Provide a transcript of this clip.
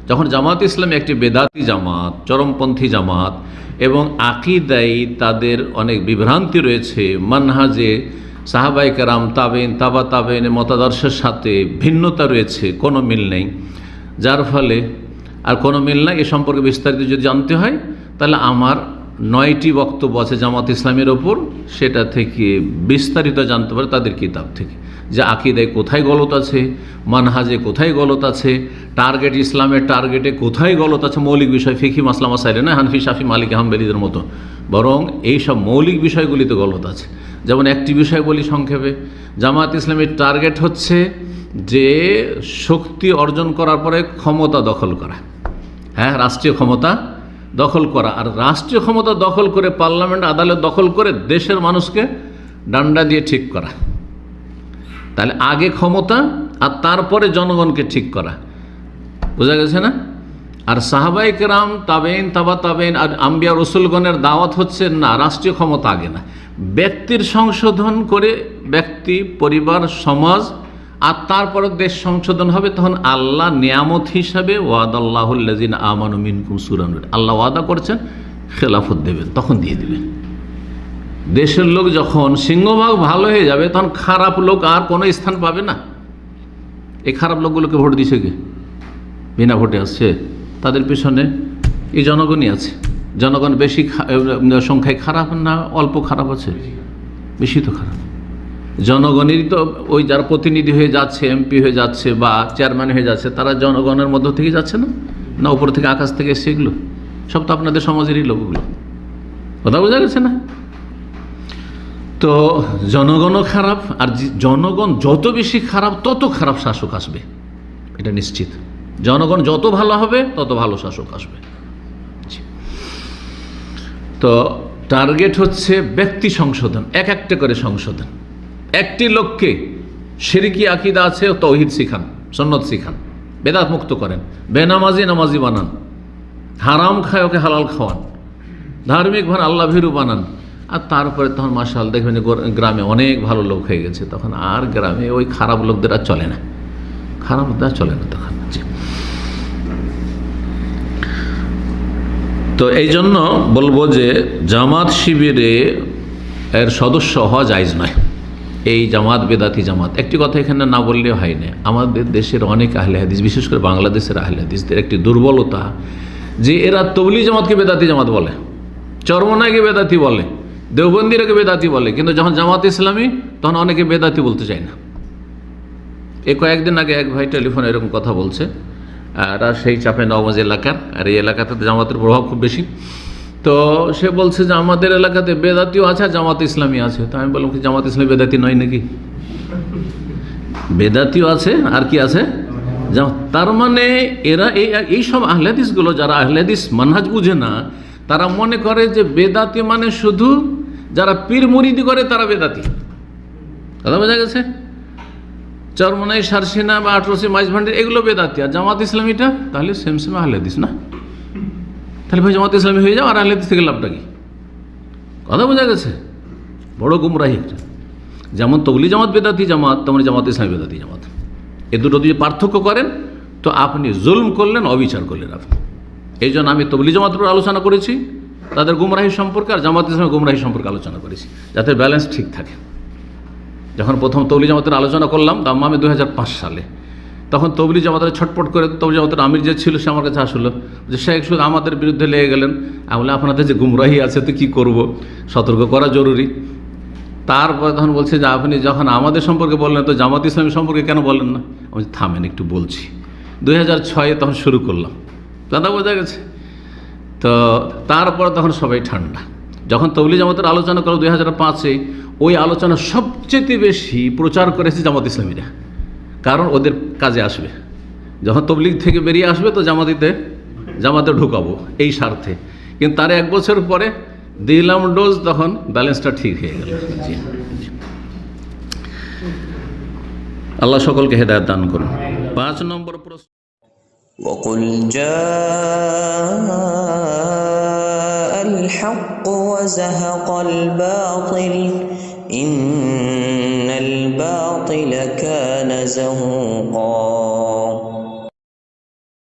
যখন জামাত ইসলামী একটি বেদাতি জামাত, চরমপন্থী জামাত, এবং আকীদায় তাদের অনেক বিভ্রান্তি রয়েছে, মানহাজে সাহাবায়ে কেরাম, তাবেইন, তাবা তাবেইনের মতাদর্শের সাথে ভিন্নতা রয়েছে, কোনো মিল নেই, যার ফলে আর কোনো মিল নাই, এ সম্পর্কে বিস্তারিত যদি জানতে হয় তাহলে আমার 9টি বক্তব্য আছে জামাত ইসলামের ওপর, সেটা থেকে বিস্তারিত জানতে পারে তাদের কিতাব থেকে, যে আকীদায় কোথায় গলত আছে, মানহাজে কোথায় গলত আছে, টার্গেট, ইসলামের টার্গেটে কোথায় গলত আছে, মৌলিক বিষয়, ফিকি মাসলা মাসাইলে না হানফি শাফি মালিকি হাম্বলীদের মতো, বরং এই সব মৌলিক বিষয়গুলিতে গলত আছে। যেমন একটি বিষয় বলি সংক্ষেপে, জামাত ইসলামের টার্গেট হচ্ছে যে শক্তি অর্জন করার পরে ক্ষমতা দখল করা, হ্যাঁ, রাষ্ট্রীয় ক্ষমতা দখল করা, আর রাষ্ট্রীয় ক্ষমতা দখল করে পার্লামেন্ট, আদালত দখল করে দেশের মানুষকে ডান্ডা দিয়ে ঠিক করা। তাহলে আগে ক্ষমতা আর তারপরে জনগণকে ঠিক করা, বোঝা গেছে না? আর সাহাবায়ে কেরাম, তাবেইন, তাবা তাবেইন আর আম্বিয়া রসুলগণের দাওয়াত হচ্ছে না, রাষ্ট্রীয় ক্ষমতা আগে না, ব্যক্তির সংশোধন করে ব্যক্তি, পরিবার, সমাজ, আর তারপরে দেশ সংশোধন হবে। তখন আল্লাহ নিয়ামত হিসাবে ওয়াদাল্লাহুল্লাযিনা আমানু মিনকুম সূরা নূর, আল্লাহ ওয়াদা করছেন খেলাফত দেবেন, তখন দিয়ে দিবেন। দেশের লোক যখন সিংহভাগ ভালো হয়ে যাবে, তখন খারাপ লোক আর কোনো স্থান পাবে না। এই খারাপ লোকগুলোকে ভোট দিছে কে? বিনা ভোটে আসছে, তাদের পিছনে এই জনগণই আছে। জনগণ বেশি সংখ্যায় খারাপ না অল্প খারাপ আছে? বেশি তো খারাপ। জনগণেরই তো ওই যারা প্রতিনিধি হয়ে যাচ্ছে, এমপি হয়ে যাচ্ছে বা চেয়ারম্যান হয়ে যাচ্ছে, তারা জনগণের মধ্য থেকে যাচ্ছে না, না উপর থেকে আকাশ থেকে এসে? এগুলো সব তো আপনাদের সমাজেরই লোকগুলো, কথা বোঝা গেছে না? তো জনগণও খারাপ, আর জনগণ যত বেশি খারাপ তত খারাপ শাসক আসবে, এটা নিশ্চিত। জনগণ যত ভালো হবে তত ভালো শাসক আসবে। তো টার্গেট হচ্ছে ব্যক্তি সংশোধন, এক একটা করে সংশোধন। একটি লোককে শিরকি আকীদা আছে তাওহীদ শিখান, সুন্নাত শিখান, বেদাত মুক্ত করেন, বেনামাজি নামাজি বানান, হারাম খায় ওকে হালাল খাওয়ান, ধার্মিক ভান আল্লাহ ভীরু বানান, আর তারপরে তখন মাশাআল্লাহ দেখবেন গ্রামে অনেক ভালো লোক হয়ে গেছে, তখন আর গ্রামে ওই খারাপ লোকদের আর চলে না, খারাপ লোকদের আর চলে না তখন। তো এই জন্য বলবো যে জামাত শিবিরে এর সদস্য হওয়া জায়েজ নয়। এই জামাত বেদাতি জামাত, একটি কথা এখানে না বললে হয় না, আমাদের দেশের অনেক আহলে হাদিস, বিশেষ করে বাংলাদেশের আহলে হাদিসদের একটি দুর্বলতা যে এরা তবলিগ জামাতকে বেদাতি জামাত বলে, চরমনাইকে বেদাতি বলে, দেওবন্দিরাকে বেদাতি বলে, কিন্তু যখন জামাত ইসলামী তখন অনেকে বেদাতি বলতে চায় না। এই কয়েকদিন আগে এক ভাই টেলিফোনে এরকম কথা বলছে, এরা সেই চাপে নওগাঁ এলাকার, আর এই এলাকাতে জামাতের প্রভাব খুব বেশি। তো সে বলছে যে আমাদের এলাকাতে বেদাতিও আছে আর জামাত ইসলামী আছে। তো আমি বললাম কি জামাত ইসলামী বেদাতি নয় নাকি? বেদাতিও আছে আর কি আছে? তার মানে এরা এই সব আহলে হাদিসগুলো, যারা আহলে হাদিস মানহাজ বুঝে না, তারা মনে করে যে বেদাতি মানে শুধু যারা পীর মুরিদি করে তারা বেদাতি, কথা বোঝা গেছে? চরমনাই, সারসিনা বা আটরসি, মাইজভান্ডারি এগুলো বেদাতি, আর জামাত ইসলামীটা তাহলে সেম সেম আহলে হাদিস না? তাহলে ভাই জামাত ইসলামী হয়ে যাও, আর আহলে হাদিস থেকে লাভটা কি? কথা বোঝা গেছে? বড় গুমরাহি একটা। যেমন তবলিগ জামাত বেদাতি জামাত, তেমন জামাত ইসলামী বেদাতি জামাত। এ দুটো যদি পার্থক্য করেন তো আপনি জুলম করলেন, অবিচার করলেন আপনি। এই জন্য আমি তবলিগ জামাতের উপর আলোচনা করেছি, তাদের গুমরাহি সম্পর্কে, আর জামাত ইসলামের গুমরাহি সম্পর্কে আলোচনা করেছি, যাতে ব্যালেন্স ঠিক থাকে। যখন প্রথম তবলিগ জামাতের আলোচনা করলাম দাম্মামে 2005 সালে, তখন তবলিগ জামাতের ছটপট করে তবলিগ জামাতের আমির যে ছিল সে আমার কাছে আসলো যে শেখ শুধু আমাদের বিরুদ্ধে লেগে গেলেন, আমি আপনাদের যে গুমরাহি আছে তো কী করব, সতর্ক করা জরুরি। তারপর তখন বলছে যে আপনি যখন আমাদের সম্পর্কে বললেন তো জামাত ইসলামী সম্পর্কে কেন বলেন না? আমি থামেন একটু বলছি। 2006 তখন শুরু করলাম, কথা বোঝা গেছে? তো তারপর তখন সবাই ঠান্ডা। যখন তবলিগ জামাতের আলোচনা করলো 2005-এ, ওই আলোচনা সবচেয়ে বেশি প্রচার করেছে জামাত ইসলামীরা, কারণ ওদের কাজে আসবে। যখন তবলিগ থেকে বেরিয়ে আসবে তো জামাতে ঢুকাবো এই স্বার্থে। কিন্তু তার 1 বছর পরে দিলাম ডোজ, তখন ব্যালেন্সটা ঠিক হয়ে গেল। আল্লাহ সকলকে হেদায়েত দান করুন। 5 নম্বর প্রশ্ন, وقل جاء الحق وزهق الباطل إن الباطل كان زهوقا